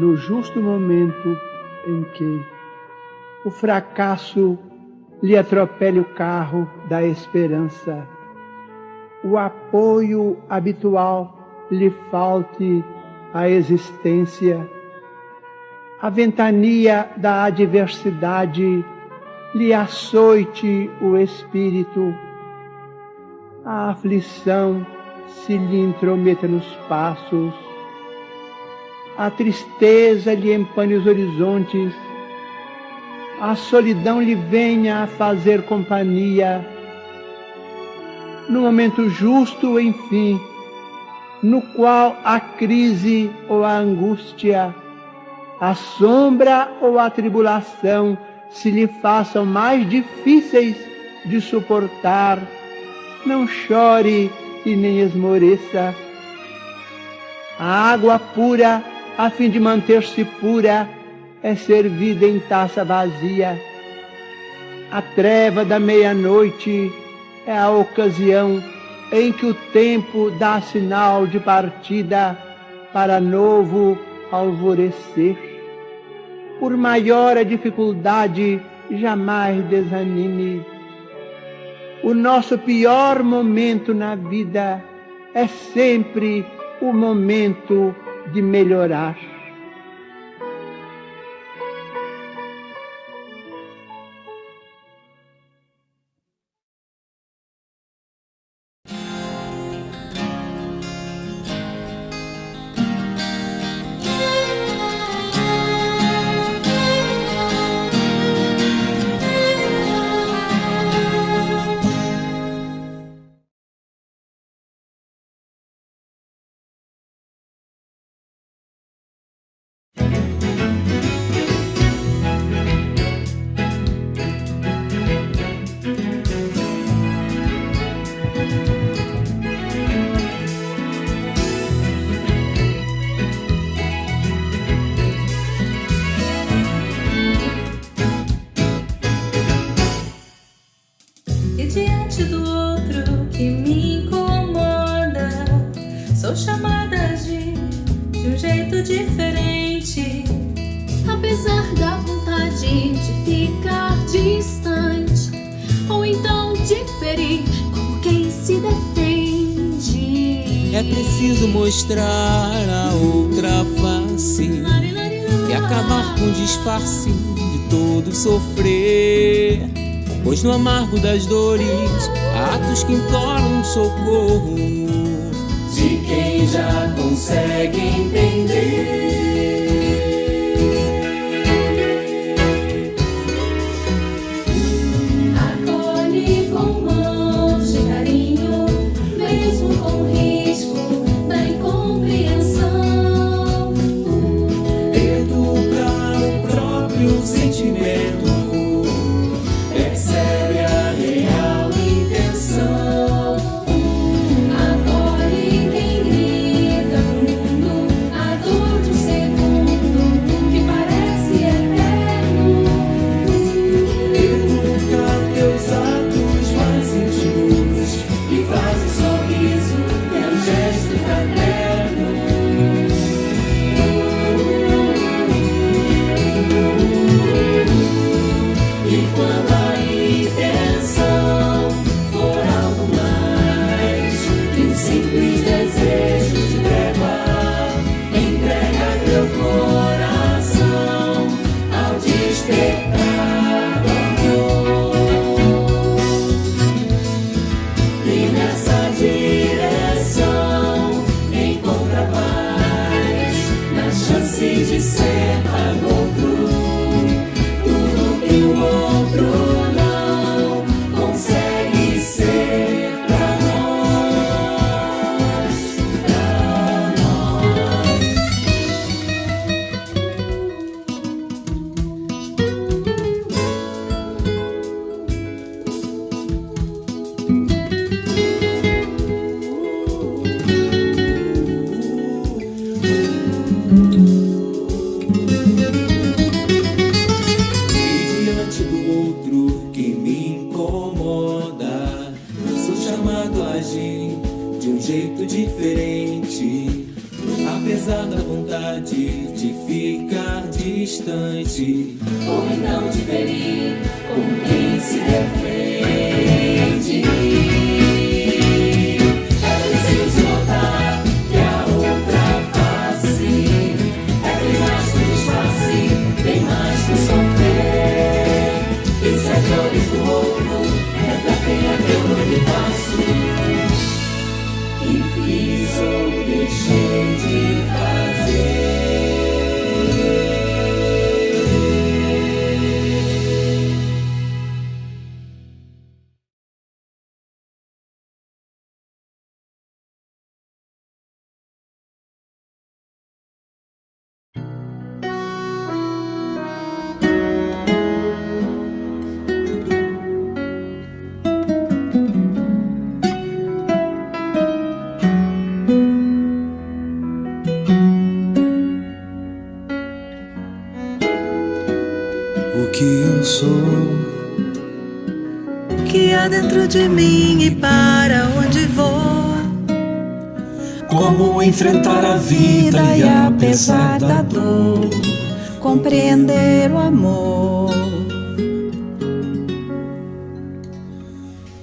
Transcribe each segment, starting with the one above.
no justo momento em que o fracasso lhe atropele o carro da esperança, o apoio habitual lhe falte à existência, a ventania da adversidade lhe açoite o espírito, a aflição se lhe intrometa nos passos, a tristeza lhe empane os horizontes, a solidão lhe venha a fazer companhia. No momento justo, enfim, no qual a crise ou a angústia, a sombra ou a tribulação se lhe façam mais difíceis de suportar, não chore e nem esmoreça. A água pura, a fim de manter-se pura, é servida em taça vazia. A treva da meia-noite é a ocasião em que o tempo dá sinal de partida para novo alvorecer. Por maior a dificuldade, jamais desanime. O nosso pior momento na vida é sempre o momento de melhorar. E diante do outro que me incomoda, sou chamada a agir de um jeito diferente. Apesar da vontade de ficar distante, ou então de ferir como quem se defende. É preciso mostrar a outra face e acabar com o disfarce de todo sofrer. Pois no amargo das dores, há atos que imploram socorro de quem já consegue entender. Acolhe com mãos de carinho, mesmo com risco da incompreensão. Educar o próprio sentimento, percebe a real intenção. Acolhe quem grita pro mundo a dor de um segundo que parece eterno. Educa teus atos mais íntimos e faz um sorriso, teu gesto fraterno. E quando a intenção for algo mais que um simples desejo de trégua, entrega teu coração ao despertar do amor. E nessa direção encontra paz, na chance de ser para o outro tudo que o outro não consegue ser pra nós, pra nós. E diante do outro que me incomoda, sou chamado a agir de jeito diferente, apesar da vontade de ficar distante, ou então diferir como quem se defende. É preciso notar que a outra face é bem mais que disfarce, bem mais que sofrer. E se as dores do outro refletem aquilo que faço, que fiz ou deixei de fazer. o que eu sou, O que há dentro de mim e para onde vou? como enfrentar a vida e apesar da dor, compreender o amor.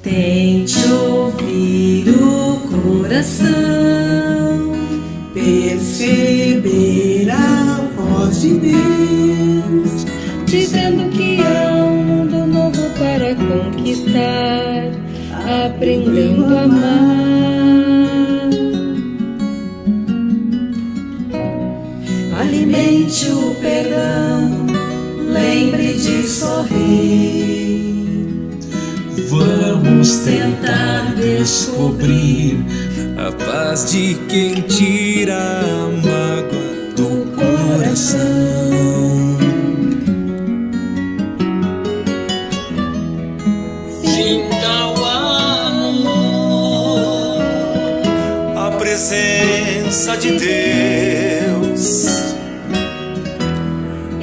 Tente ouvir o coração, perceber a voz de Deus, dizendo que há um mundo novo para conquistar, aprendendo a amar. Alimente o perdão, lembre de sorrir. vamos tentar descobrir a paz de quem tira a mágoa do coração. Sinta o amor, a presença de Deus.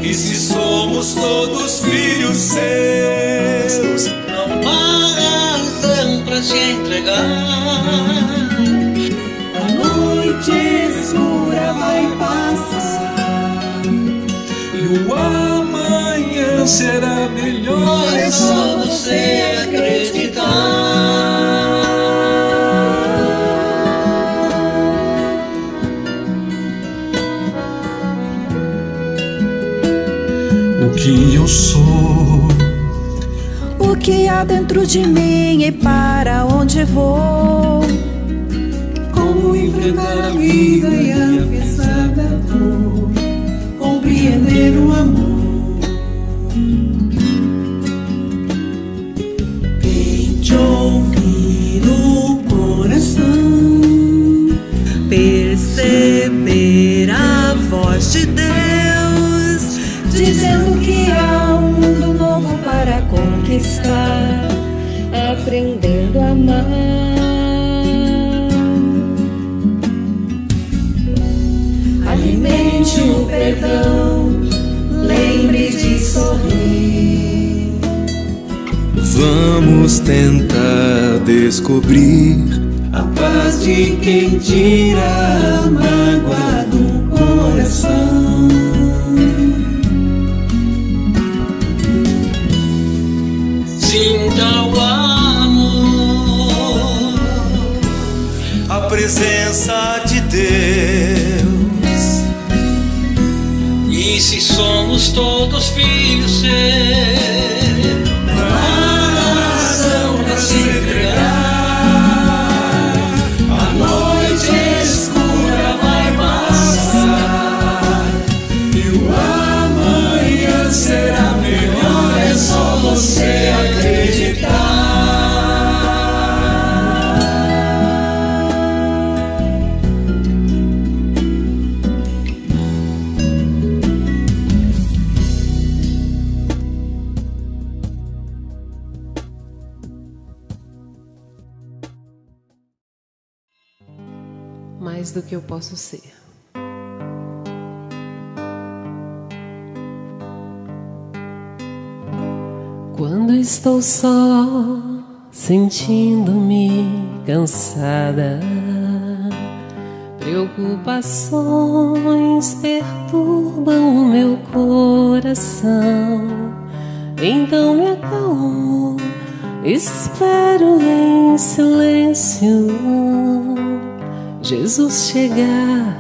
E se somos todos filhos seus, não há razão pra se entregar. A noite escura vai passar e o amanhã será melhor. É só você acreditar. O que eu sou, O que há dentro de mim e para onde vou? como enfrentar a vida e apesar da dor, compreender o amor. Tente ouvir o coração, Perceber a voz de Deus, dizendo que há um mundo novo para conquistar, aprendendo a amar. Alimente o perdão, lembre de sorrir. vamos tentar descobrir a paz de quem tira a mágoa do coração. Sinta o amor, a presença de Deus. E se somos todos filhos seus, não há razão pra se entregar. A noite escura vai passar e o amanhã será melhor. É só você acreditar. Mais do que eu posso ser. Quando estou só, sentindo-me cansada, Preocupações perturbam o meu coração. Então me acalmo, espero em silêncio Jesus chegar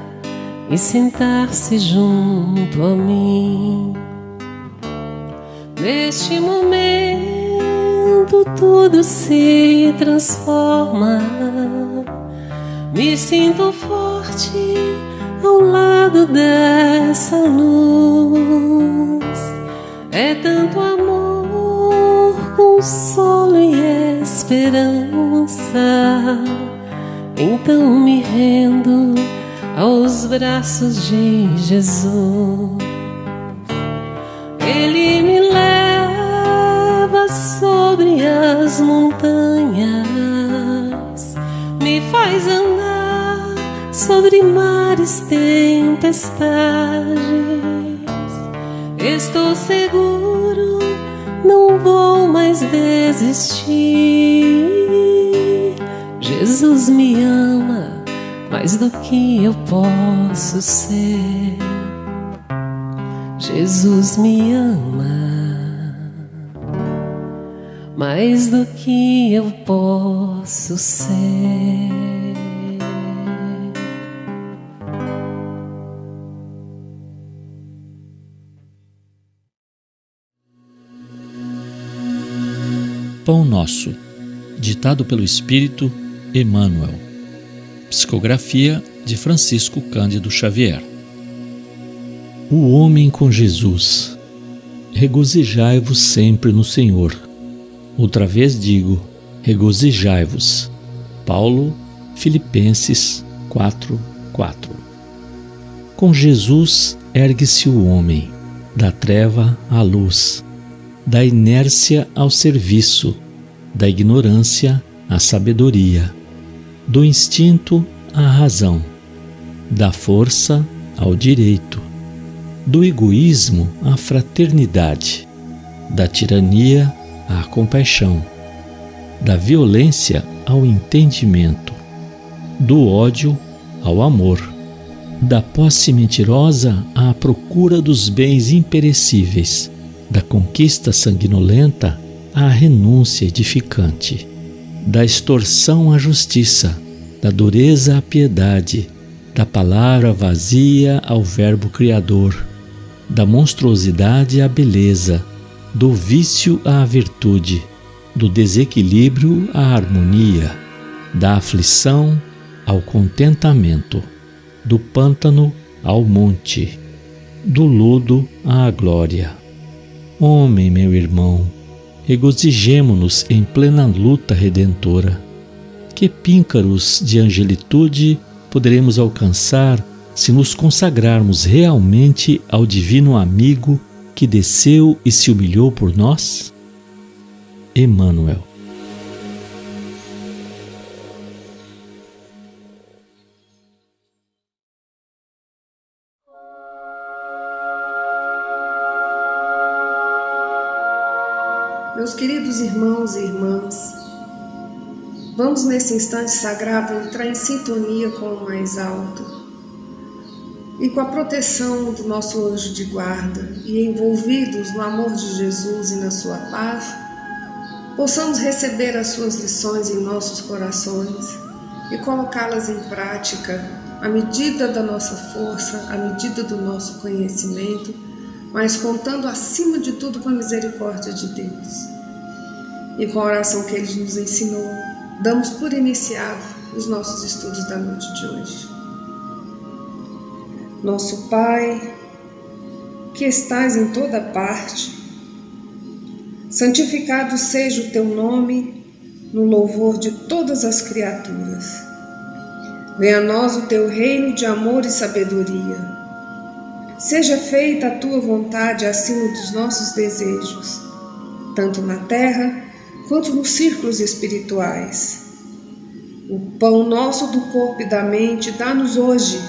e sentar-se junto a mim. Neste momento tudo se transforma. Me sinto forte ao lado dessa luz. É tanto amor, consolo e esperança. Então me rendo aos braços de Jesus. Ele me leva sobre as montanhas, me faz andar sobre mares, tempestades. Estou seguro, não vou mais desistir. Jesus me ama mais do que eu posso ser. Jesus me ama mais do que eu posso ser. Pão Nosso, ditado pelo Espírito Emmanuel. Psicografia de Francisco Cândido Xavier. O homem com Jesus. Regozijai-vos sempre no Senhor. Outra vez digo, regozijai-vos. Paulo, Filipenses 4:4. Com Jesus ergue-se o homem, da treva à luz, da inércia ao serviço, da ignorância à sabedoria, do instinto à razão, da força ao direito, do egoísmo à fraternidade, da tirania à compaixão, da violência ao entendimento, do ódio ao amor, da posse mentirosa à procura dos bens imperecíveis, da conquista sanguinolenta à renúncia edificante, da extorsão à justiça, da dureza à piedade, da palavra vazia ao verbo criador, da monstruosidade à beleza, do vício à virtude, do desequilíbrio à harmonia, da aflição ao contentamento, do pântano ao monte, do lodo à glória. Homem, meu irmão, regozijemo-nos em plena luta redentora. Que píncaros de angelitude poderemos alcançar se nos consagrarmos realmente ao divino amigo que desceu e se humilhou por nós? Emmanuel. Meus queridos irmãos e irmãs, vamos nesse instante sagrado entrar em sintonia com o mais alto e com a proteção do nosso anjo de guarda, e envolvidos no amor de Jesus e na sua paz, possamos receber as suas lições em nossos corações e colocá-las em prática à medida da nossa força, à medida do nosso conhecimento, mas contando acima de tudo com a misericórdia de Deus. E com a oração que Ele nos ensinou, damos por iniciado os nossos estudos da noite de hoje. Nosso Pai, que estás em toda parte, santificado seja o teu nome no louvor de todas as criaturas. Venha a nós o teu reino de amor e sabedoria. Seja feita a tua vontade acima dos nossos desejos, tanto na terra quanto nos círculos espirituais. O pão nosso do corpo e da mente dá-nos hoje.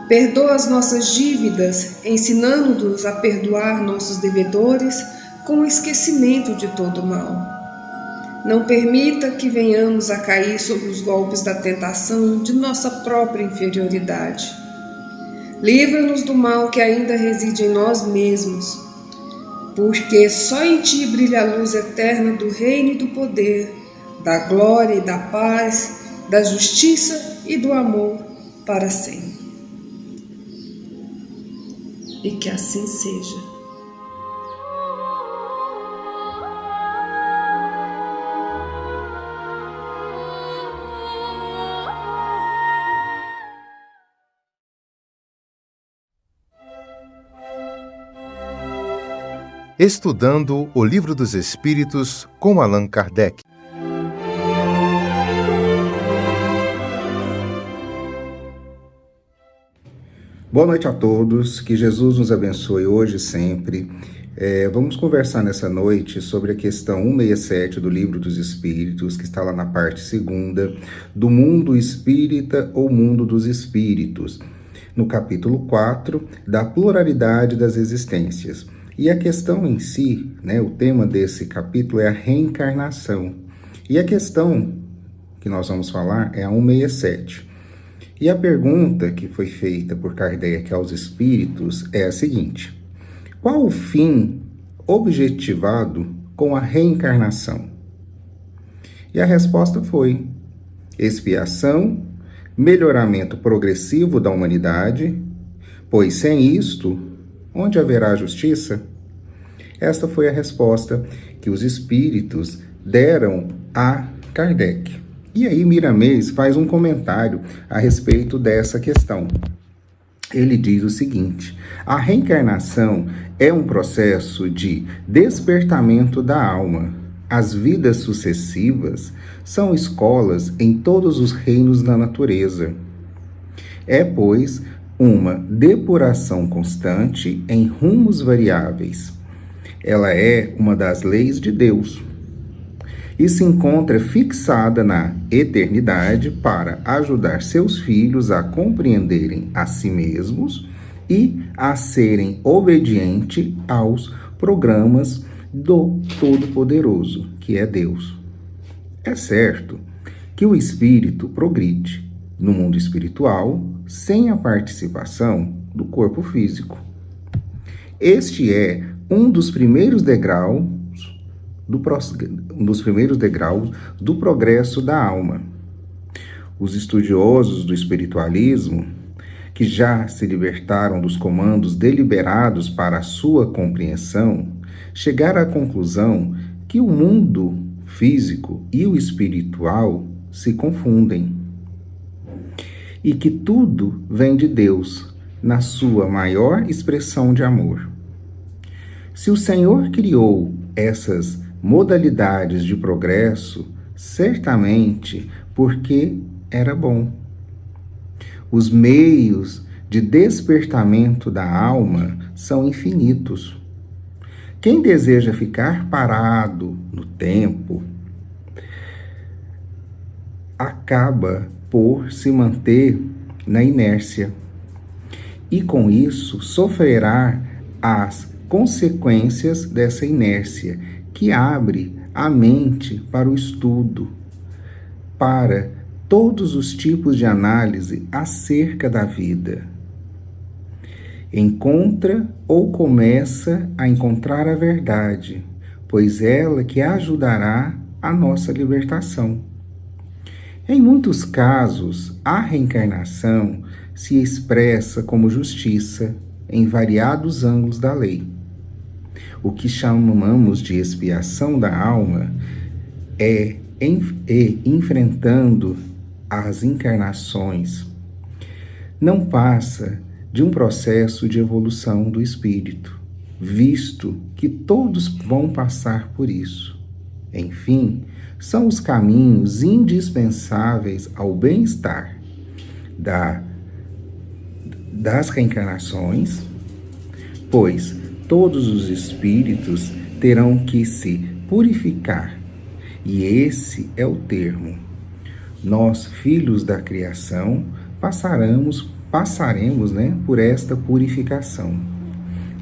Perdoa as nossas dívidas, ensinando-nos a perdoar nossos devedores com o esquecimento de todo mal. Não permita que venhamos a cair sob os golpes da tentação de nossa própria inferioridade. Livra-nos do mal que ainda reside em nós mesmos, porque só em Ti brilha a luz eterna do reino e do poder, da glória e da paz, da justiça e do amor para sempre. E que assim seja. Estudando o Livro dos Espíritos com Allan Kardec. Boa noite a todos, que Jesus nos abençoe hoje e sempre. Vamos conversar nessa noite sobre a questão 167 do Livro dos Espíritos, que está lá na parte 2ª, do mundo espírita ou mundo dos espíritos, no capítulo 4, da pluralidade das existências. E a questão em si, o tema desse capítulo é a reencarnação. E a questão que nós vamos falar é a 167. E a pergunta que foi feita por Kardec aos espíritos é a seguinte: qual o fim objetivado com a reencarnação? E a resposta foi: expiação, melhoramento progressivo da humanidade, pois sem isto, onde haverá justiça? Esta foi a resposta que os espíritos deram a Kardec. E aí Miramês faz um comentário a respeito dessa questão. Ele diz o seguinte: a reencarnação é um processo de despertamento da alma. As vidas sucessivas são escolas em todos os reinos da natureza. É, pois, uma depuração constante em rumos variáveis. Ela é uma das leis de Deus e se encontra fixada na eternidade para ajudar seus filhos a compreenderem a si mesmos e a serem obedientes aos programas do Todo-Poderoso, que é Deus. É certo que o espírito progride no mundo espiritual sem a participação do corpo físico. Este é um dos primeiros degraus do progresso da alma. Os estudiosos do espiritualismo, que já se libertaram dos comandos deliberados para a sua compreensão, chegaram à conclusão que o mundo físico e o espiritual se confundem e que tudo vem de Deus, na sua maior expressão de amor. Se o Senhor criou essas modalidades de progresso, certamente porque era bom. Os meios de despertamento da alma são infinitos. Quem deseja ficar parado no tempo acaba por se manter na inércia e, com isso, sofrerá as consequências dessa inércia, que abre a mente para o estudo, para todos os tipos de análise acerca da vida. Encontra ou começa a encontrar a verdade, pois ela que ajudará a nossa libertação. Em muitos casos, a reencarnação se expressa como justiça em variados ângulos da lei. O que chamamos de expiação da alma é enfrentando as encarnações. Não passa de um processo de evolução do espírito, visto que todos vão passar por isso. Enfim, são os caminhos indispensáveis ao bem-estar das reencarnações, pois todos os espíritos terão que se purificar, e esse é o termo. Nós, filhos da criação, passaremos, por esta purificação.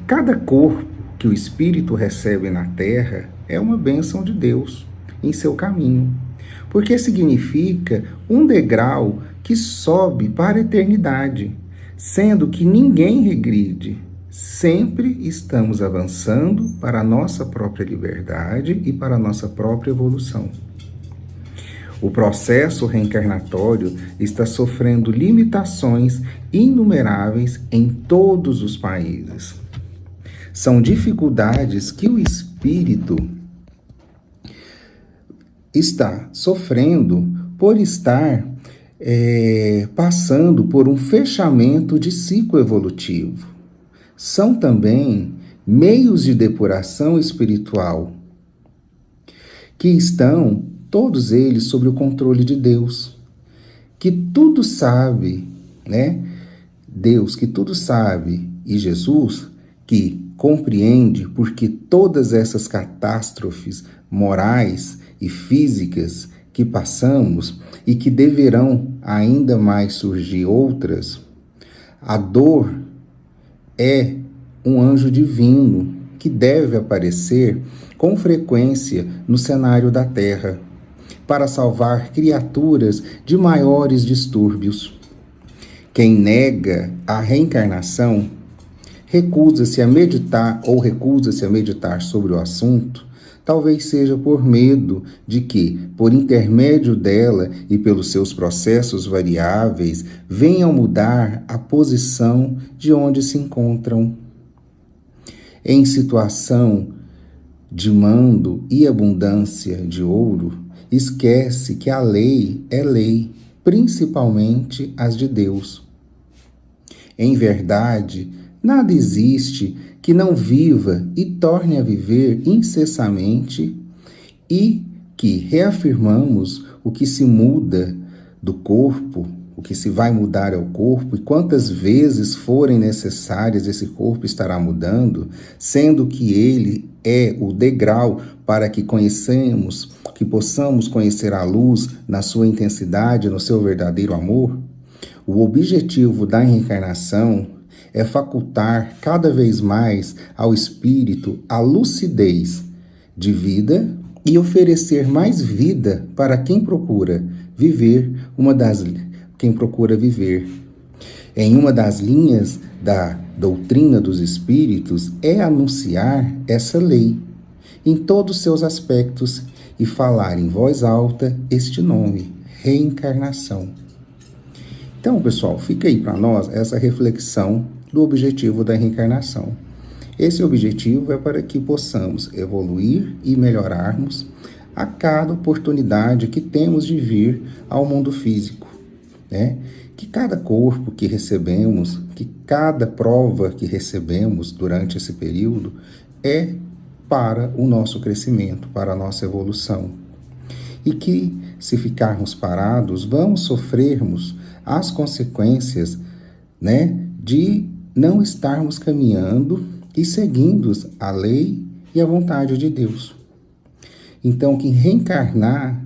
Cada corpo que o espírito recebe na terra é uma bênção de Deus, em seu caminho, porque significa um degrau que sobe para a eternidade, sendo que ninguém regride. Sempre estamos avançando para a nossa própria liberdade e para a nossa própria evolução. O processo reencarnatório está sofrendo limitações inumeráveis em todos os países. São dificuldades que o espírito está sofrendo por estar passando por um fechamento de ciclo evolutivo. São também meios de depuração espiritual que estão, todos eles, sob o controle de Deus, que tudo sabe, né? Deus que tudo sabe e Jesus que compreende porque todas essas catástrofes morais e físicas que passamos e que deverão ainda mais surgir outras, a dor é um anjo divino que deve aparecer com frequência no cenário da Terra para salvar criaturas de maiores distúrbios. Quem nega a reencarnação recusa-se a meditar sobre o assunto, talvez seja por medo de que, por intermédio dela e pelos seus processos variáveis, venham mudar a posição de onde se encontram. Em situação de mando e abundância de ouro, esquece que a lei é lei, principalmente as de Deus. Em verdade, nada existe que não viva e torne a viver incessantemente, e que reafirmamos o que se muda do corpo, o que se vai mudar é o corpo, e quantas vezes forem necessárias esse corpo estará mudando, sendo que ele é o degrau para que possamos conhecer a luz na sua intensidade, no seu verdadeiro amor. O objetivo da reencarnação é facultar cada vez mais ao espírito a lucidez de vida e oferecer mais vida para quem procura viver. Em uma das linhas da doutrina dos espíritos é anunciar essa lei em todos os seus aspectos e falar em voz alta este nome, reencarnação. Então, pessoal, fica aí para nós essa reflexão do objetivo da reencarnação. Esse objetivo é para que possamos evoluir e melhorarmos a cada oportunidade que temos de vir ao mundo físico, né? Que cada corpo que recebemos, que cada prova que recebemos durante esse período é para o nosso crescimento, para a nossa evolução. E que, se ficarmos parados, vamos sofrermos as consequências, né, de não estarmos caminhando e seguindo a lei e a vontade de Deus. Então, que reencarnar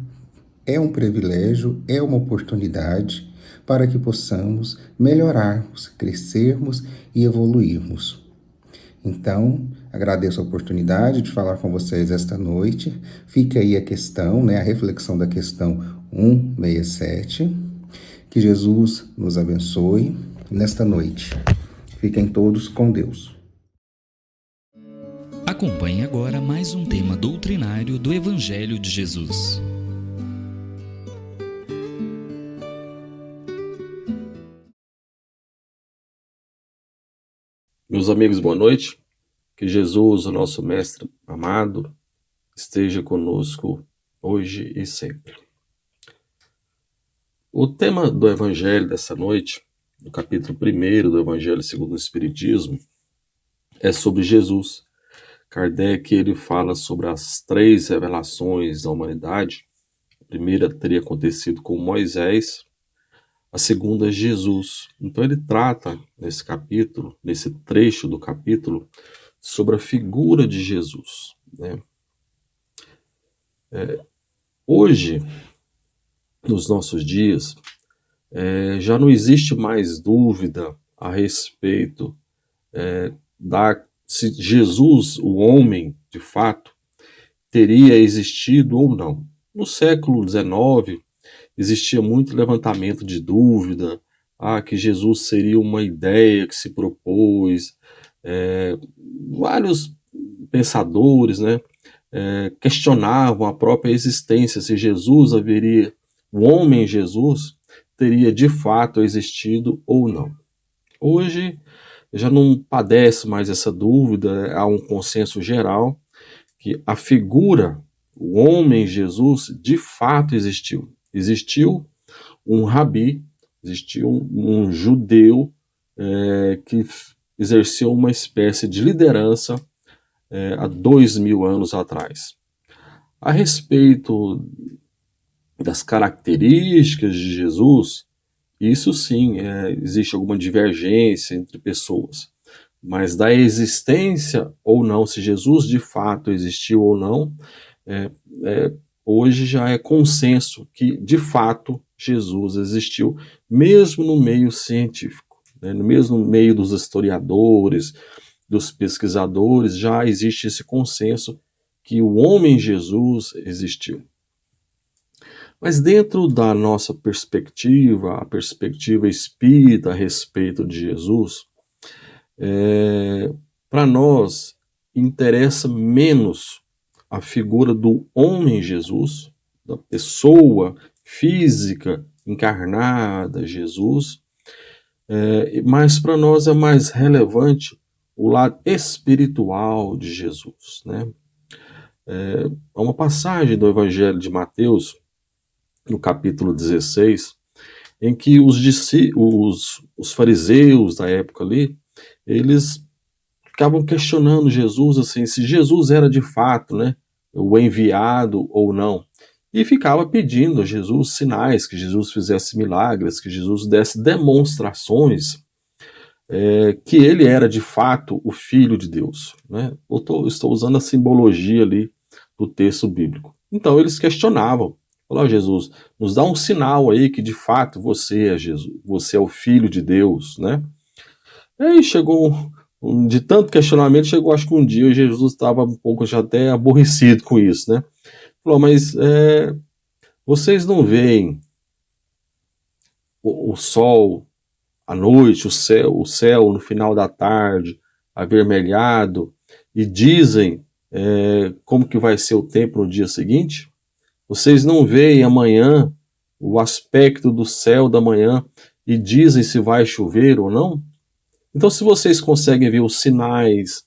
é um privilégio, é uma oportunidade para que possamos melhorarmos, crescermos e evoluirmos. Então, agradeço a oportunidade de falar com vocês esta noite. Fica aí a questão, né, a reflexão da questão 167. Que Jesus nos abençoe nesta noite. Fiquem todos com Deus. Acompanhe agora mais um tema doutrinário do Evangelho de Jesus. Meus amigos, boa noite. Que Jesus, o nosso Mestre amado, esteja conosco hoje e sempre. O tema do Evangelho dessa noite, do capítulo 1 do Evangelho segundo o Espiritismo, é sobre Jesus. Kardec ele fala sobre as 3 revelações da humanidade. A primeira teria acontecido com Moisés, a segunda Jesus. Então ele trata nesse capítulo, nesse trecho do capítulo, sobre a figura de Jesus, né? Hoje, nos nossos dias, já não existe mais dúvida a respeito se Jesus, o homem, de fato, teria existido ou não. No século XIX, existia muito levantamento de dúvida, que Jesus seria uma ideia que se propôs. Vários pensadores, né, questionavam a própria existência, se Jesus haveria, o homem Jesus teria de fato existido ou não. Hoje já não padece mais essa dúvida, há um consenso geral que a figura, o homem Jesus, de fato existiu. Existiu um rabi, existiu um judeu que exerceu uma espécie de liderança há 2000 anos atrás. A respeito das características de Jesus, isso sim, existe alguma divergência entre pessoas, mas da existência ou não, se Jesus de fato existiu ou não, hoje já é consenso que de fato Jesus existiu, mesmo no meio científico, né? No mesmo meio dos historiadores, dos pesquisadores, já existe esse consenso que o homem Jesus existiu. Mas dentro da nossa perspectiva, a perspectiva espírita a respeito de Jesus, para nós interessa menos a figura do homem Jesus, da pessoa física encarnada Jesus, mas para nós é mais relevante o lado espiritual de Jesus, né? Há uma passagem do Evangelho de Mateus, no capítulo 16, em que os fariseus da época ali, eles ficavam questionando Jesus, assim, se Jesus era de fato, né, o enviado ou não. E ficava pedindo a Jesus sinais, que Jesus fizesse milagres, que Jesus desse demonstrações que ele era de fato o Filho de Deus, né? Estou usando a simbologia ali do texto bíblico. Então eles questionavam, falaram: Jesus, nos dá um sinal aí que de fato você é Jesus, você é o Filho de Deus, né? E aí chegou, de tanto questionamento, chegou acho que um dia Jesus estava um pouco já até aborrecido com isso, né? Falou: mas vocês não veem o sol à noite, o céu no final da tarde, avermelhado, e dizem como que vai ser o tempo no dia seguinte? Vocês não veem amanhã o aspecto do céu da manhã e dizem se vai chover ou não? Então, se vocês conseguem ver os sinais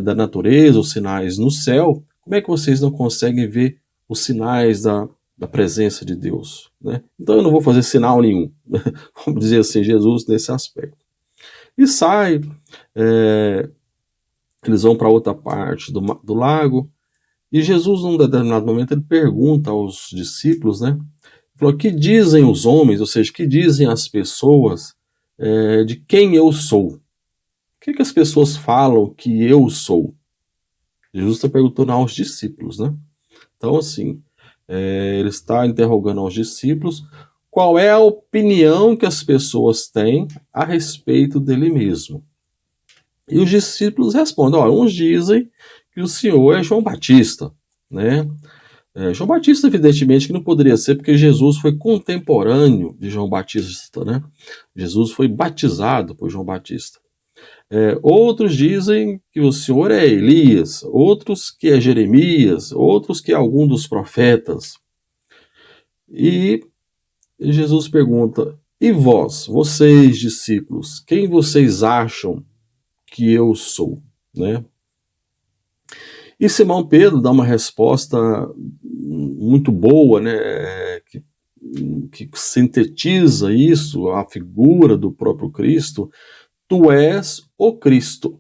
da natureza, os sinais no céu, como é que vocês não conseguem ver os sinais da presença de Deus, né? Então eu não vou fazer sinal nenhum, vamos dizer assim, Jesus nesse aspecto. E sai, eles vão para outra parte do lago, e Jesus, num determinado momento, ele pergunta aos discípulos, né? Falou: que dizem os homens, ou seja, que dizem as pessoas de quem eu sou? O que as pessoas falam que eu sou? Jesus está perguntando aos discípulos, né? Então, assim, ele está interrogando aos discípulos qual é a opinião que as pessoas têm a respeito dele mesmo. E os discípulos respondem: uns dizem que o Senhor é João Batista, né? João Batista, evidentemente, que não poderia ser, porque Jesus foi contemporâneo de João Batista, né? Jesus foi batizado por João Batista. Outros dizem que o Senhor é Elias, outros que é Jeremias, outros que é algum dos profetas. E Jesus pergunta: e vós, vocês discípulos, quem vocês acham que eu sou, né? E Simão Pedro dá uma resposta muito boa, né, que sintetiza isso, a figura do próprio Cristo. Tu és o Cristo,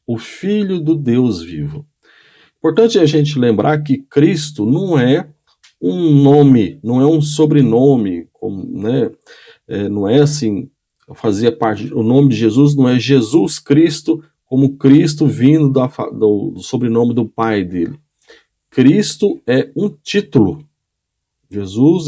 o Filho do Deus vivo. Importante a gente lembrar que Cristo não é um nome, não é um sobrenome, né? Não é assim, fazia parte, o nome de Jesus não é Jesus Cristo, como Cristo vindo do sobrenome do pai dele. Cristo é um título. Jesus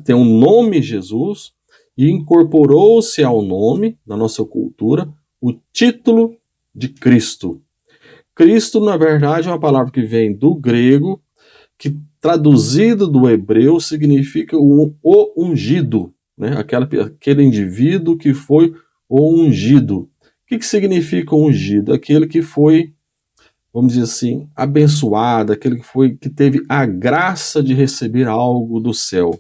tem um nome, Jesus, e incorporou-se ao nome, na nossa cultura, o título de Cristo. Cristo, na verdade, é uma palavra que vem do grego, que traduzido do hebreu significa o ungido, né? Aquele indivíduo que foi o ungido. O que significa o ungido? Aquele que foi, vamos dizer assim, abençoado, aquele que teve a graça de receber algo do céu.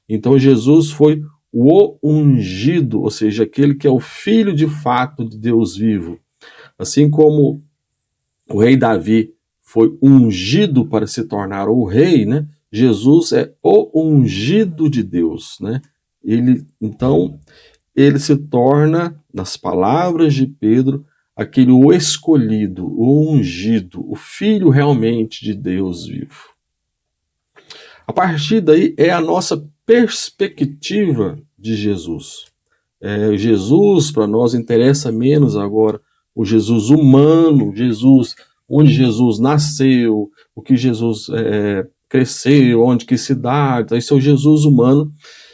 Então Jesus foi o ungido, ou seja, aquele que é o filho de fato de Deus vivo. Assim como o rei Davi foi ungido para se tornar o rei, né? Jesus é o ungido de Deus, né? Então, ele se torna, nas palavras de Pedro, aquele o escolhido, o ungido, o filho realmente de Deus vivo. A partir daí é a nossa perspectiva de Jesus. Jesus, para nós, interessa menos agora o Jesus humano, onde Jesus nasceu, o que Jesus cresceu, onde que cidade, esse é o Jesus humano,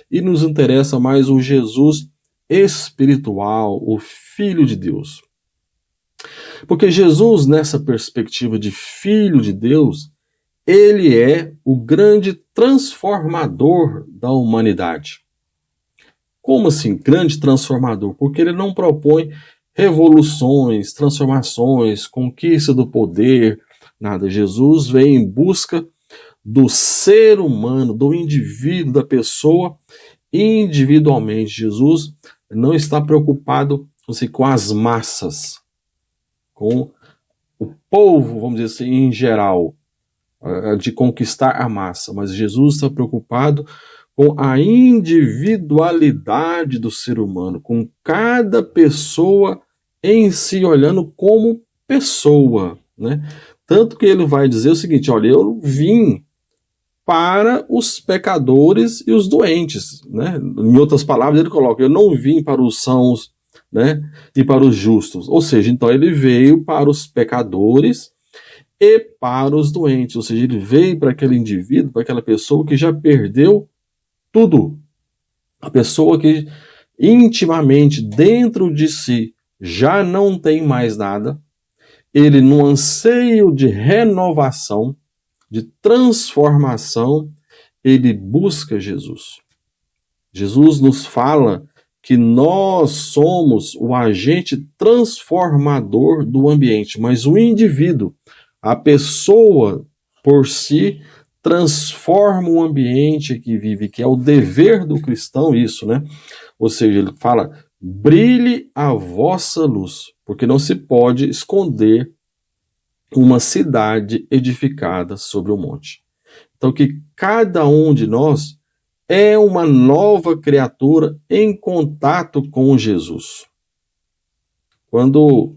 e nos interessa mais o Jesus espiritual, o Filho de Deus. Porque Jesus, nessa perspectiva de Filho de Deus, ele é o grande transformador da humanidade. Como assim, grande transformador? Porque ele não propõe revoluções, transformações, conquista do poder, nada. Jesus vem em busca do ser humano, do indivíduo, da pessoa, individualmente. Jesus não está preocupado com as massas, com o povo, vamos dizer assim, em geral, de conquistar a massa, mas Jesus está preocupado com a individualidade do ser humano, com cada pessoa em si, olhando como pessoa, né? Tanto que ele vai dizer o seguinte, olha, eu vim para os pecadores e os doentes, né? Em outras palavras, ele coloca, eu não vim para os sãos, né, e para os justos. Ou seja, então ele veio para os pecadores e para os doentes. Ou seja, ele veio para aquele indivíduo, para aquela pessoa que já perdeu tudo. A pessoa que intimamente, dentro de si, já não tem mais nada. Ele, no anseio de renovação, de transformação, ele busca Jesus. Jesus nos fala que nós somos o agente transformador do ambiente, mas o indivíduo, a pessoa por si, transforma o ambiente que vive, que é o dever do cristão isso, né? Ou seja, ele fala, brilhe a vossa luz, porque não se pode esconder uma cidade edificada sobre o monte. Então que cada um de nós é uma nova criatura em contato com Jesus. Quando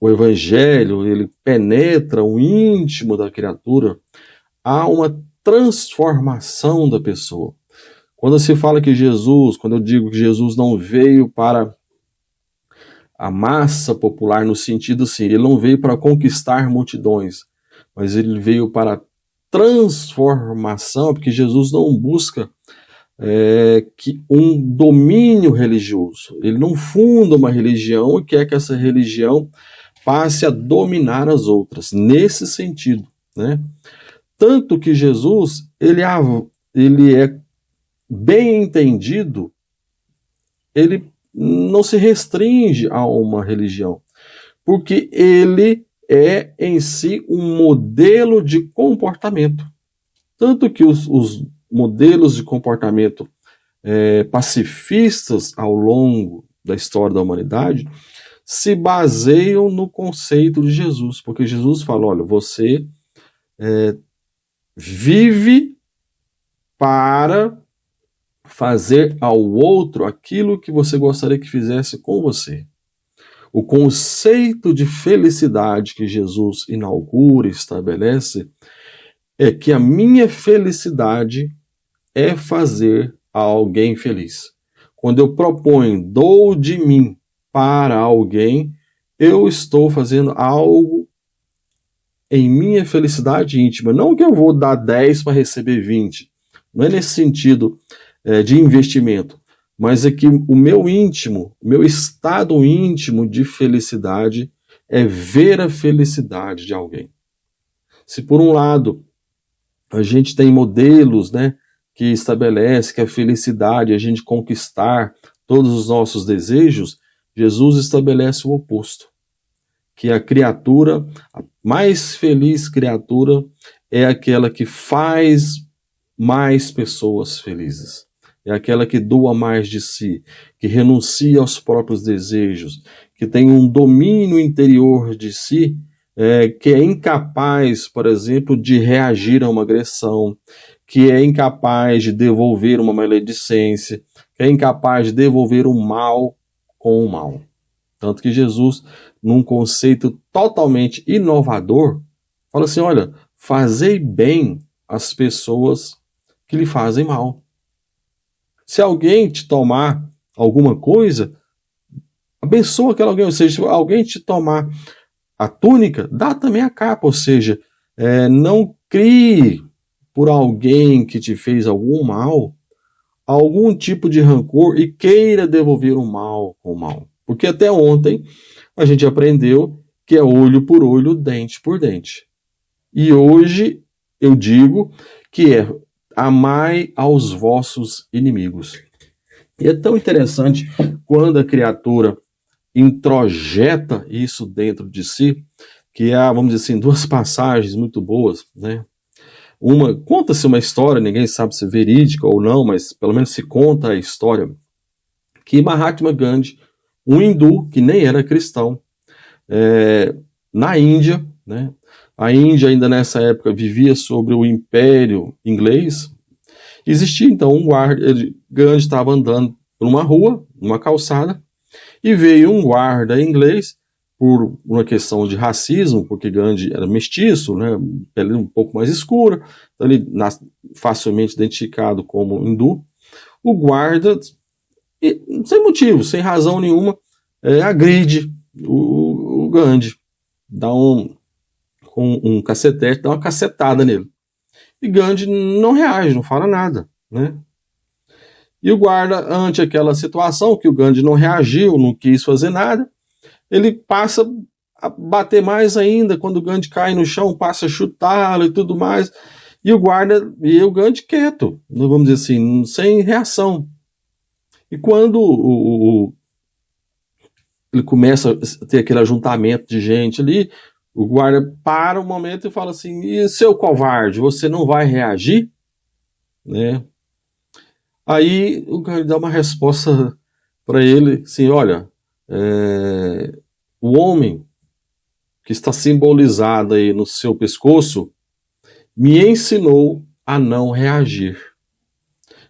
o Evangelho ele penetra o íntimo da criatura, há uma transformação da pessoa. Quando se fala que Jesus, quando eu digo que Jesus não veio para a massa popular no sentido assim, ele não veio para conquistar multidões, mas ele veio para transformação, porque Jesus não busca que um domínio religioso. Ele não funda uma religião e quer que essa religião passe a dominar as outras, nesse sentido, né? Tanto que Jesus, ele é bem entendido, ele não se restringe a uma religião, porque ele é em si um modelo de comportamento. Tanto que os modelos de comportamento pacifistas ao longo da história da humanidade se baseiam no conceito de Jesus, porque Jesus fala, olha, você vive para fazer ao outro aquilo que você gostaria que fizesse com você. O conceito de felicidade que Jesus inaugura e estabelece é que a minha felicidade é fazer alguém feliz. Quando eu proponho, dou de mim para alguém, eu estou fazendo algo em minha felicidade íntima. Não que eu vou dar 10 para receber 20. Não é nesse sentido de investimento. Mas é que o meu íntimo, o meu estado íntimo de felicidade, é ver a felicidade de alguém. Se por um lado a gente tem modelos, né, que estabelece que a felicidade é a gente conquistar todos os nossos desejos, Jesus estabelece o oposto, que a criatura, a mais feliz criatura, é aquela que faz mais pessoas felizes. É aquela que doa mais de si, que renuncia aos próprios desejos, que tem um domínio interior de si, que é incapaz, por exemplo, de reagir a uma agressão, que é incapaz de devolver uma maledicência, que é incapaz de devolver o mal com o mal. Tanto que Jesus, num conceito totalmente inovador, fala assim, olha, fazei bem às pessoas que lhe fazem mal. Se alguém te tomar alguma coisa, abençoa aquele alguém, ou seja, se alguém te tomar a túnica, dá também a capa, ou seja, não crie por alguém que te fez algum mal, algum tipo de rancor e queira devolver o mal com o mal. Porque até ontem a gente aprendeu que é olho por olho, dente por dente. E hoje eu digo que é amai aos vossos inimigos. E é tão interessante quando a criatura introjeta isso dentro de si, que há, vamos dizer assim, duas passagens muito boas, né? Conta-se uma história, ninguém sabe se é verídica ou não, mas pelo menos se conta a história, que Mahatma Gandhi, um hindu que nem era cristão, na Índia, né? A Índia ainda nessa época vivia sobre o Império Inglês. Existia então um guarda, Gandhi estava andando por uma rua, numa calçada, e veio um guarda inglês, por uma questão de racismo, porque Gandhi era mestiço, né, pele um pouco mais escura, então ele facilmente identificado como hindu. O guarda, sem motivo, sem razão nenhuma, agride o Gandhi, com um cacetete, dá uma cacetada nele. E Gandhi não reage, não fala nada, né? E o guarda, ante aquela situação, que o Gandhi não reagiu, não quis fazer nada, ele passa a bater mais ainda, quando o Gandhi cai no chão, passa a chutá-lo e tudo mais, e o Gandhi quieto, vamos dizer assim, sem reação. E quando ele começa a ter aquele ajuntamento de gente ali, o guarda para um momento e fala assim, e seu covarde, você não vai reagir? Né? Aí o Gandhi dá uma resposta para ele, assim, olha, o homem que está simbolizado aí no seu pescoço me ensinou a não reagir.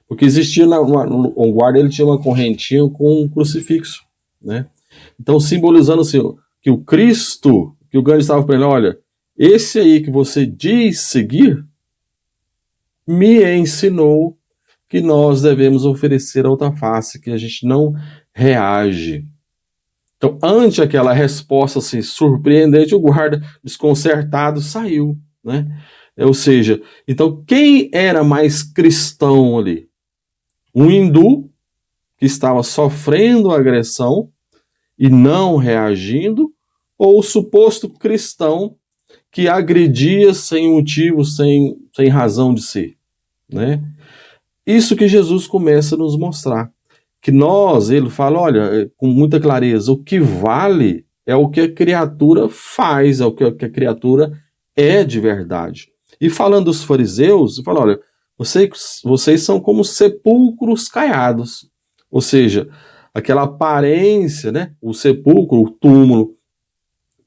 Porque existia, o guarda ele tinha uma correntinha com um crucifixo, né? Então simbolizando assim, que o Cristo, que o Gandhi estava para ele, olha, esse aí que você diz seguir, me ensinou que nós devemos oferecer a outra face, que a gente não reage. Então, ante aquela resposta assim, surpreendente, o guarda, desconcertado, saiu, né? Ou seja, então quem era mais cristão ali? Um hindu que estava sofrendo agressão e não reagindo, ou o suposto cristão que agredia sem motivo, sem razão de ser, né? Isso que Jesus começa a nos mostrar. Que ele fala, olha, com muita clareza, o que vale é o que a criatura faz, é o que a criatura é de verdade. E falando dos fariseus, ele fala, olha, vocês são como sepulcros caiados. Ou seja, aquela aparência, né? O sepulcro, o túmulo,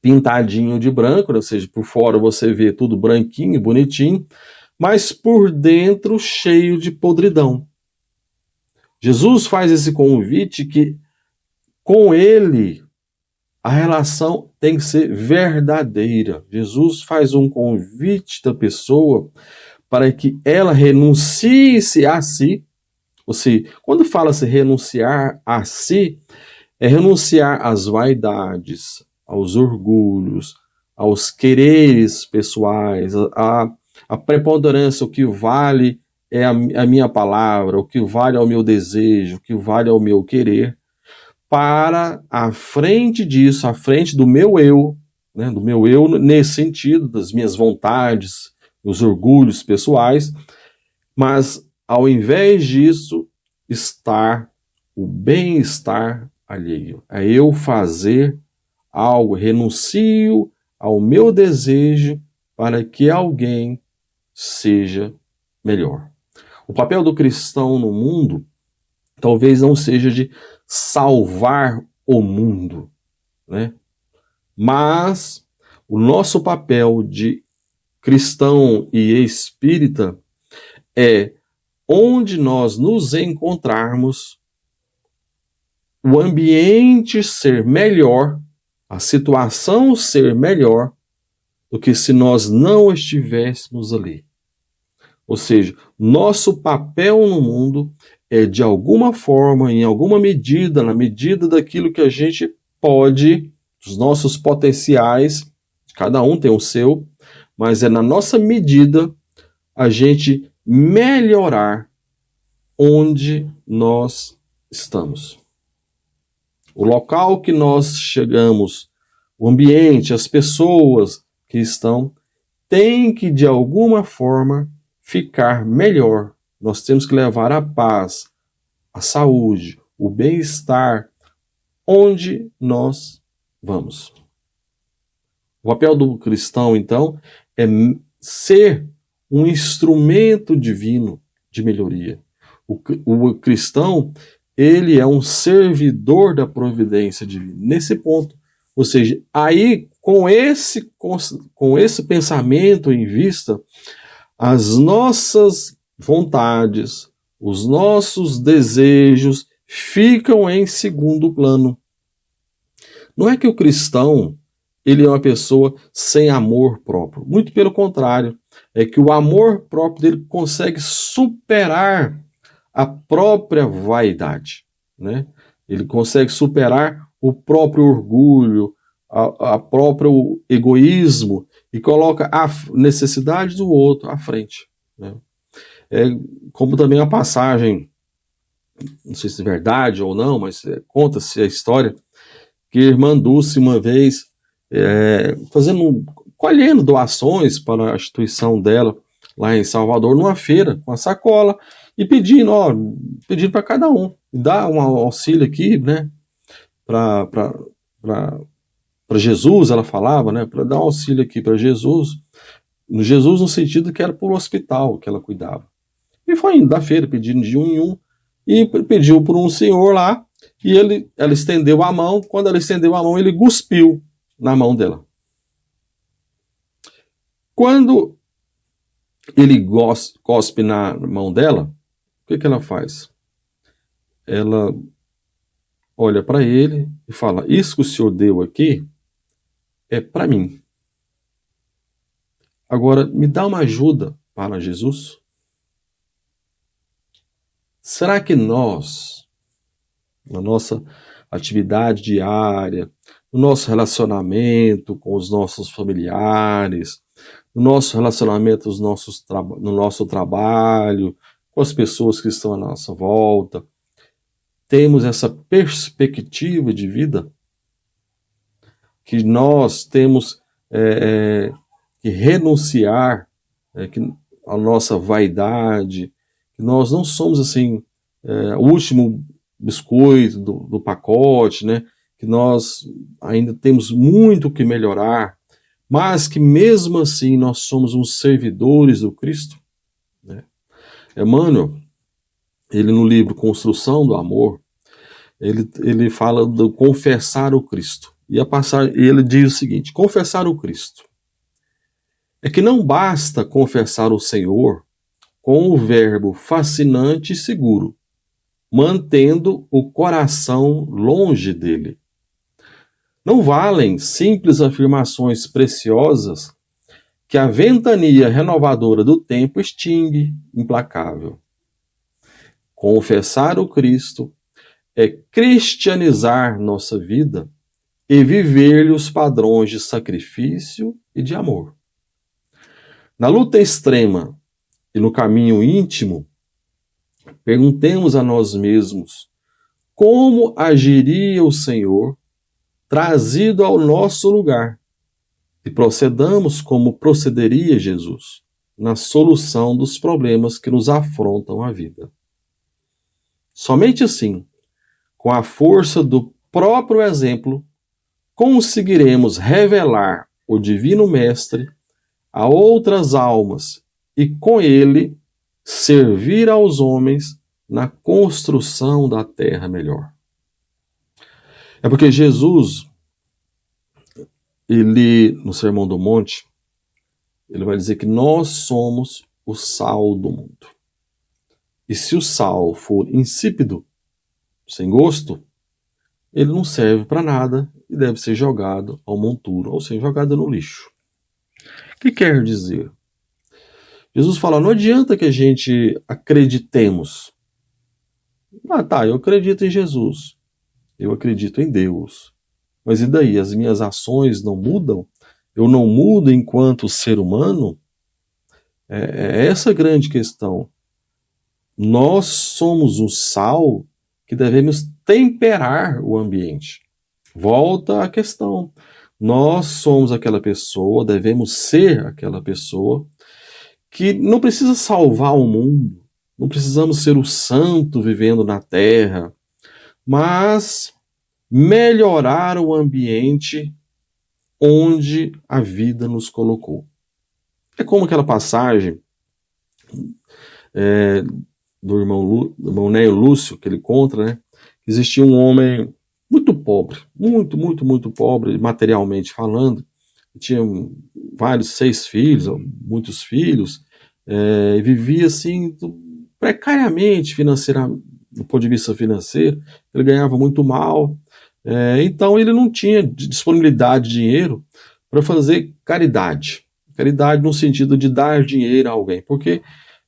pintadinho de branco, ou seja, por fora você vê tudo branquinho, bonitinho, mas por dentro cheio de podridão. Jesus faz esse convite que com ele a relação tem que ser verdadeira. Jesus faz um convite da pessoa para que ela renuncie-se a si. Ou seja, quando fala-se renunciar a si, é renunciar às vaidades, aos orgulhos, aos quereres pessoais, a preponderância, o que vale é a minha palavra, o que vale é o meu desejo, o que vale é o meu querer, para à frente disso, à frente do meu eu, né, do meu eu nesse sentido, das minhas vontades, dos orgulhos pessoais, mas ao invés disso, estar o bem-estar alheio. É eu fazer algo, renuncio ao meu desejo para que alguém seja melhor. O papel do cristão no mundo talvez não seja de salvar o mundo, né? Mas o nosso papel de cristão e espírita é onde nós nos encontrarmos, o ambiente ser melhor, a situação ser melhor do que se nós não estivéssemos ali. Ou seja, nosso papel no mundo é de alguma forma, em alguma medida, na medida daquilo que a gente pode, dos nossos potenciais, cada um tem o seu, mas é na nossa medida a gente melhorar onde nós estamos. O local que nós chegamos, o ambiente, as pessoas que estão, tem que de alguma forma ficar melhor. Nós temos que levar a paz, a saúde, o bem-estar onde nós vamos. O papel do cristão, então, é ser um instrumento divino de melhoria. O cristão, ele é um servidor da providência divina. Nesse ponto, ou seja, aí com esse pensamento em vista, as nossas vontades, os nossos desejos ficam em segundo plano. Não é que o cristão ele é uma pessoa sem amor próprio. Muito pelo contrário, é que o amor próprio dele consegue superar a própria vaidade, né? Ele consegue superar o próprio orgulho, a próprio egoísmo e coloca a necessidade do outro à frente, né? É como também a passagem, não sei se é verdade ou não, mas conta-se a história que a irmã Dulce uma vez colhendo doações para a instituição dela lá em Salvador, numa feira, com a sacola, e pedindo para cada um, dá um auxílio aqui, né, para Jesus, ela falava, né, para dar um auxílio aqui para Jesus no sentido que era para o hospital que ela cuidava. E foi indo da feira, pedindo de um em um, e pediu por um senhor lá, e ela estendeu a mão, quando ela estendeu a mão, ele cuspiu na mão dela. Quando ele cospe na mão dela, o que ela faz? Ela olha para ele e fala: isso que o senhor deu aqui é para mim. Agora, me dá uma ajuda para Jesus? Será que nós, na nossa atividade diária, no nosso relacionamento com os nossos familiares, no nosso relacionamento no nosso trabalho, com as pessoas que estão à nossa volta, temos essa perspectiva de vida? Que nós temos que renunciar à nossa vaidade, que nós não somos assim o último biscoito do pacote, né? Que nós ainda temos muito que melhorar, mas que mesmo assim nós somos uns servidores do Cristo, né? Emmanuel, ele no livro Construção do Amor, ele fala do confessar o Cristo. E ele diz o seguinte: confessar o Cristo é que não basta confessar o Senhor com o verbo fascinante e seguro, mantendo o coração longe dele. Não valem simples afirmações preciosas que a ventania renovadora do tempo extingue, implacável. Confessar o Cristo é cristianizar nossa vida e viver-lhe os padrões de sacrifício e de amor. Na luta extrema e no caminho íntimo, perguntemos a nós mesmos como agiria o Senhor trazido ao nosso lugar, e procedamos como procederia Jesus na solução dos problemas que nos afrontam a vida. Somente assim, com a força do próprio exemplo, conseguiremos revelar o Divino Mestre a outras almas e, com ele, servir aos homens na construção da terra melhor. É porque Jesus, ele, no Sermão do Monte, ele vai dizer que nós somos o sal do mundo. E se o sal for insípido, sem gosto, ele não serve para nada e deve ser jogado ao monturo, ou seja, jogado no lixo. O que quer dizer? Jesus fala, não adianta que a gente acreditemos. Ah, tá, eu acredito em Jesus. Eu acredito em Deus. Mas e daí? As minhas ações não mudam? Eu não mudo enquanto ser humano? É essa a grande questão. Nós somos o sal que devemos temperar o ambiente. Volta à questão. Nós somos aquela pessoa, devemos ser aquela pessoa que não precisa salvar o mundo, não precisamos ser o santo vivendo na terra, mas melhorar o ambiente onde a vida nos colocou. É como aquela passagem do irmão Nélio Lúcio, que ele conta, né? Existia um homem muito pobre, muito pobre, materialmente falando, tinha vários 6 filhos, muitos filhos, e vivia assim precariamente financeiramente, do ponto de vista financeiro, ele ganhava muito mal, então ele não tinha disponibilidade de dinheiro para fazer caridade no sentido de dar dinheiro a alguém, porque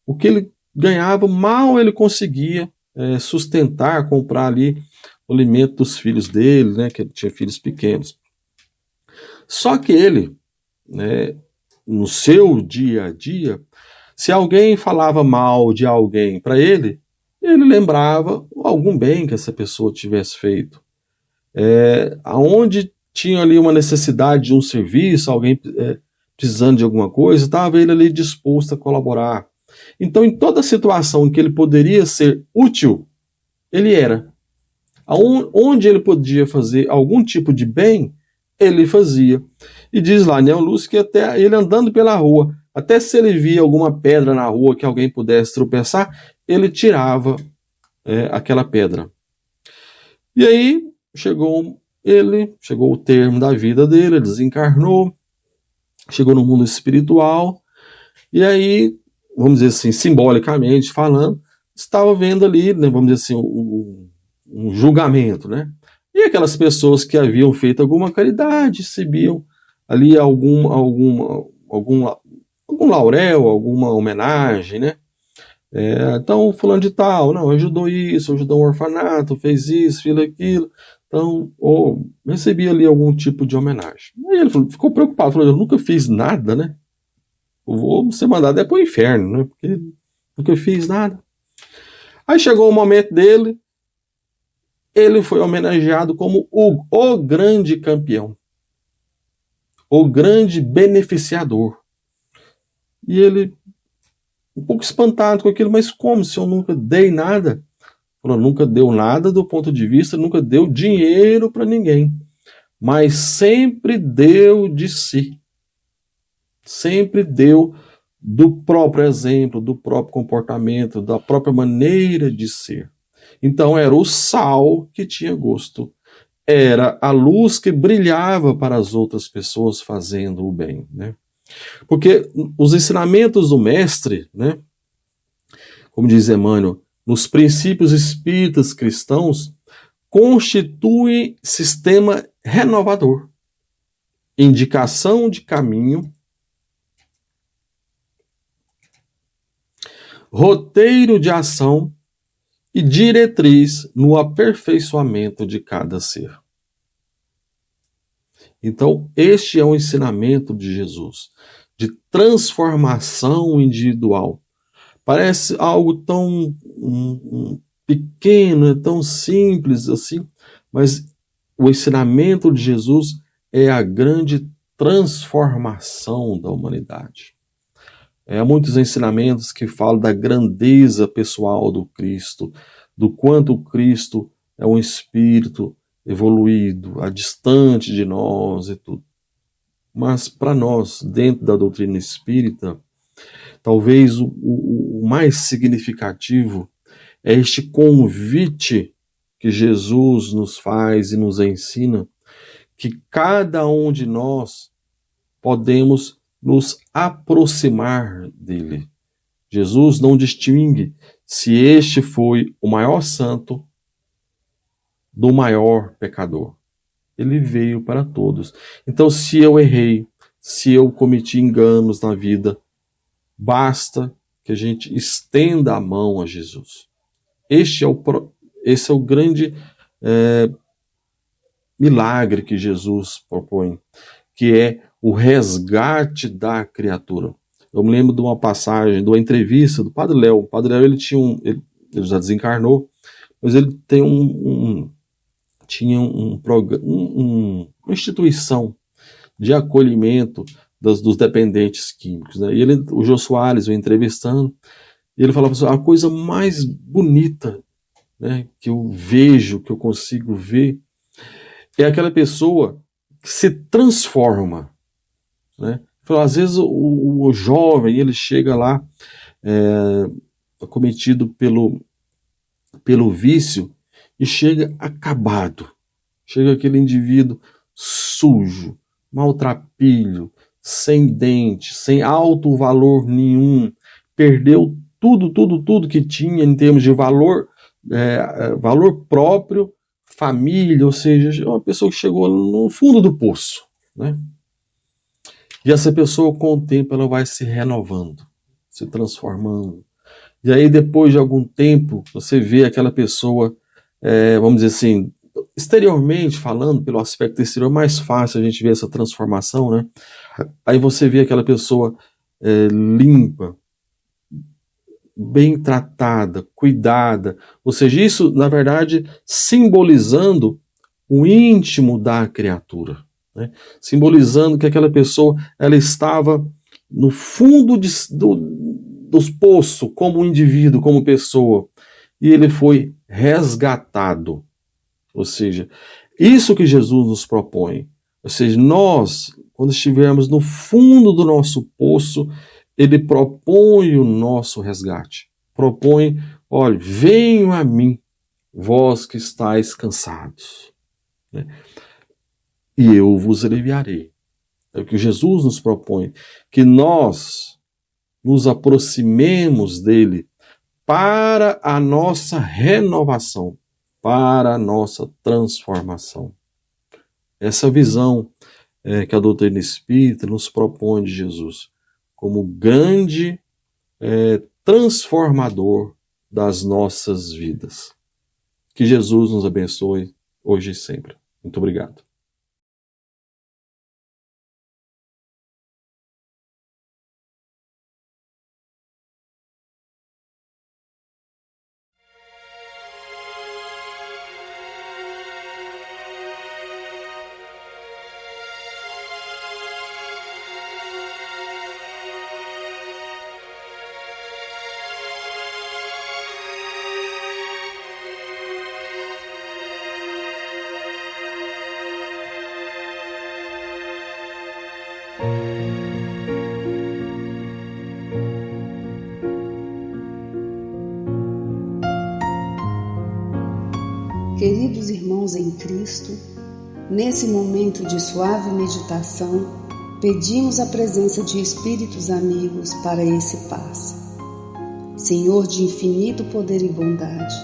o que ele ganhava, mal ele conseguia sustentar, comprar ali o alimento dos filhos dele, né, que ele tinha filhos pequenos. Só que ele, né, no seu dia a dia, se alguém falava mal de alguém para ele, ele lembrava algum bem que essa pessoa tivesse feito. Aonde tinha ali uma necessidade de um serviço, alguém precisando de alguma coisa, estava ele ali disposto a colaborar. Então, em toda situação em que ele poderia ser útil, ele era. Onde ele podia fazer algum tipo de bem, ele fazia. E diz lá, Nélio Lúcio, que até ele andando pela rua, até se ele via alguma pedra na rua que alguém pudesse tropeçar, ele tirava aquela pedra. E aí chegou o termo da vida dele, ele desencarnou, chegou no mundo espiritual, e aí, vamos dizer assim, simbolicamente falando, estava vendo ali, né, vamos dizer assim, um julgamento, né? E aquelas pessoas que haviam feito alguma caridade, recebiam ali algum laurel, alguma homenagem, né? Então, fulano de tal, não, ajudou isso, ajudou um orfanato, fez isso, fez aquilo, então, recebia ali algum tipo de homenagem. Aí ele ficou preocupado, falou, eu nunca fiz nada, né? Eu vou ser mandado para o inferno, né? Porque nunca fiz nada. Aí chegou o momento dele, ele foi homenageado como o grande campeão, o grande beneficiador. E ele, um pouco espantado com aquilo, mas como se eu nunca dei nada? Falou, nunca deu nada do ponto de vista, nunca deu dinheiro para ninguém, mas sempre deu de si. Sempre deu do próprio exemplo, do próprio comportamento, da própria maneira de ser. Então era o sal que tinha gosto, era a luz que brilhava para as outras pessoas fazendo o bem, né? Porque os ensinamentos do mestre, né, como diz Emmanuel, nos princípios espíritas cristãos, constituem sistema renovador, indicação de caminho, roteiro de ação e diretriz no aperfeiçoamento de cada ser. Então, este é o ensinamento de Jesus, de transformação individual. Parece algo tão pequeno, tão simples assim, mas o ensinamento de Jesus é a grande transformação da humanidade. Há muitos ensinamentos que falam da grandeza pessoal do Cristo, do quanto o Cristo é um espírito evoluído, distante de nós e tudo. Mas para nós, dentro da doutrina espírita, talvez o mais significativo é este convite que Jesus nos faz e nos ensina, que cada um de nós podemos nos aproximar dele. Jesus não distingue se este foi o maior santo do maior pecador. Ele veio para todos. Então, se eu errei, se eu cometi enganos na vida, basta que a gente estenda a mão a Jesus. Esse é o grande milagre que Jesus propõe, que é o resgate da criatura. Eu me lembro de uma passagem, de uma entrevista do Padre Léo. O Padre Léo, ele já desencarnou, mas ele tem tinha uma instituição de acolhimento dos dependentes químicos, né? E o Jô Soares, o entrevistando, e ele falava assim, a coisa mais bonita, né, que eu vejo, que eu consigo ver, é aquela pessoa que se transforma, né? Às vezes o jovem, ele chega lá acometido pelo vício e chega acabado. Chega aquele indivíduo sujo, maltrapilho, sem dente, sem alto valor nenhum, perdeu tudo que tinha em termos de valor próprio, família, ou seja, uma pessoa que chegou no fundo do poço, né? E essa pessoa, com o tempo, ela vai se renovando, se transformando. E aí, depois de algum tempo, você vê aquela pessoa, vamos dizer assim, exteriormente falando, pelo aspecto exterior, é mais fácil a gente ver essa transformação, né? Aí você vê aquela pessoa limpa, bem tratada, cuidada, ou seja, isso, na verdade, simbolizando o íntimo da criatura, né? Simbolizando que aquela pessoa, ela estava no fundo dos poços, como indivíduo, como pessoa, e ele foi resgatado. Ou seja, isso que Jesus nos propõe. Ou seja, nós, quando estivermos no fundo do nosso poço, ele propõe o nosso resgate. Propõe, olha, venham a mim, vós que estáis cansados, né? E eu vos aliviarei. É o que Jesus nos propõe, que nós nos aproximemos dele para a nossa renovação, para a nossa transformação. Essa visão que a doutrina espírita nos propõe de Jesus, como grande transformador das nossas vidas. Que Jesus nos abençoe hoje e sempre. Muito obrigado. Queridos irmãos em Cristo, nesse momento de suave meditação, pedimos a presença de espíritos amigos para esse passe. Senhor de infinito poder e bondade,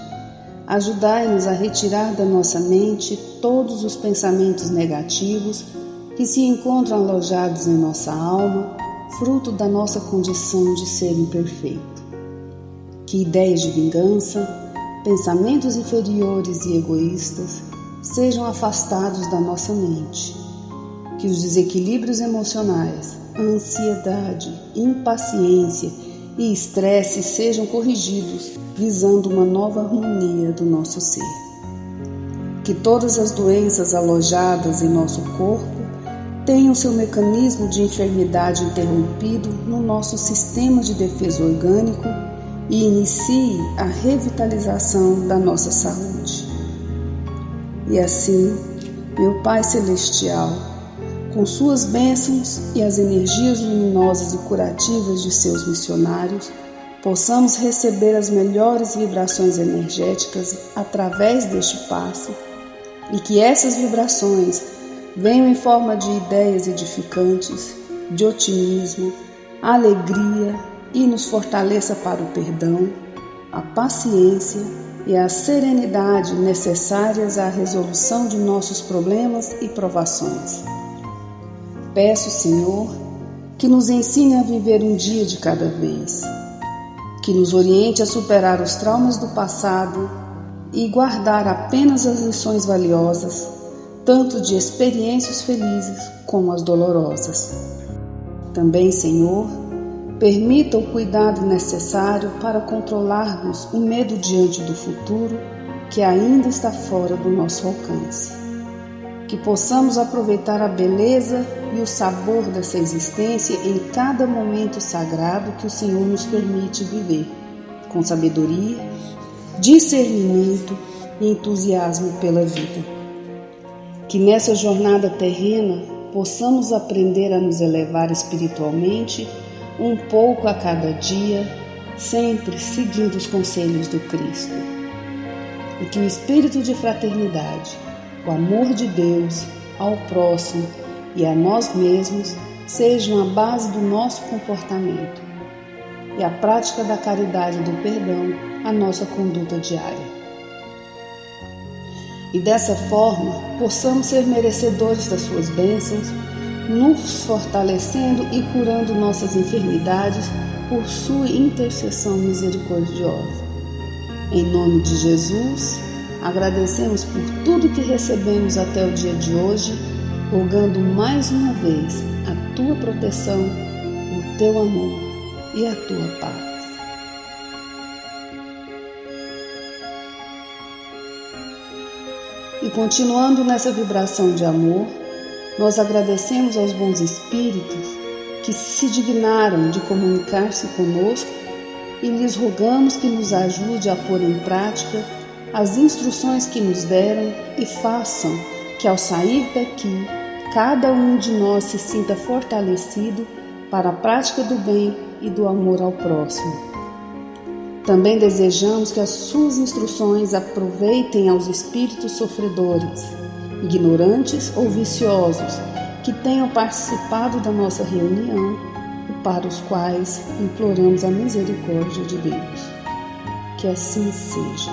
ajudai-nos a retirar da nossa mente todos os pensamentos negativos que se encontram alojados em nossa alma, fruto da nossa condição de ser imperfeito. Que ideias de vingança, pensamentos inferiores e egoístas sejam afastados da nossa mente. Que os desequilíbrios emocionais, ansiedade, impaciência e estresse sejam corrigidos, visando uma nova harmonia do nosso ser. Que todas as doenças alojadas em nosso corpo tenha o seu mecanismo de enfermidade interrompido no nosso sistema de defesa orgânico e inicie a revitalização da nossa saúde. E assim, meu Pai Celestial, com suas bênçãos e as energias luminosas e curativas de seus missionários, possamos receber as melhores vibrações energéticas através deste passe e que essas vibrações venham em forma de ideias edificantes, de otimismo, alegria e nos fortaleça para o perdão, a paciência e a serenidade necessárias à resolução de nossos problemas e provações. Peço, Senhor, que nos ensine a viver um dia de cada vez, que nos oriente a superar os traumas do passado e guardar apenas as lições valiosas, tanto de experiências felizes como as dolorosas. Também, Senhor, permita o cuidado necessário para controlarmos o medo diante do futuro que ainda está fora do nosso alcance. Que possamos aproveitar a beleza e o sabor dessa existência em cada momento sagrado que o Senhor nos permite viver, com sabedoria, discernimento e entusiasmo pela vida. Que nessa jornada terrena possamos aprender a nos elevar espiritualmente um pouco a cada dia, sempre seguindo os conselhos do Cristo. E que o espírito de fraternidade, o amor de Deus ao próximo e a nós mesmos sejam a base do nosso comportamento e a prática da caridade e do perdão a nossa conduta diária. E dessa forma possamos ser merecedores das suas bênçãos, nos fortalecendo e curando nossas enfermidades por sua intercessão misericordiosa. Em nome de Jesus, agradecemos por tudo que recebemos até o dia de hoje, rogando mais uma vez a tua proteção, o teu amor e a tua paz. E continuando nessa vibração de amor, nós agradecemos aos bons espíritos que se dignaram de comunicar-se conosco e lhes rogamos que nos ajude a pôr em prática as instruções que nos deram e façam que ao sair daqui, cada um de nós se sinta fortalecido para a prática do bem e do amor ao próximo. Também desejamos que as suas instruções aproveitem aos espíritos sofredores, ignorantes ou viciosos, que tenham participado da nossa reunião e para os quais imploramos a misericórdia de Deus. Que assim seja.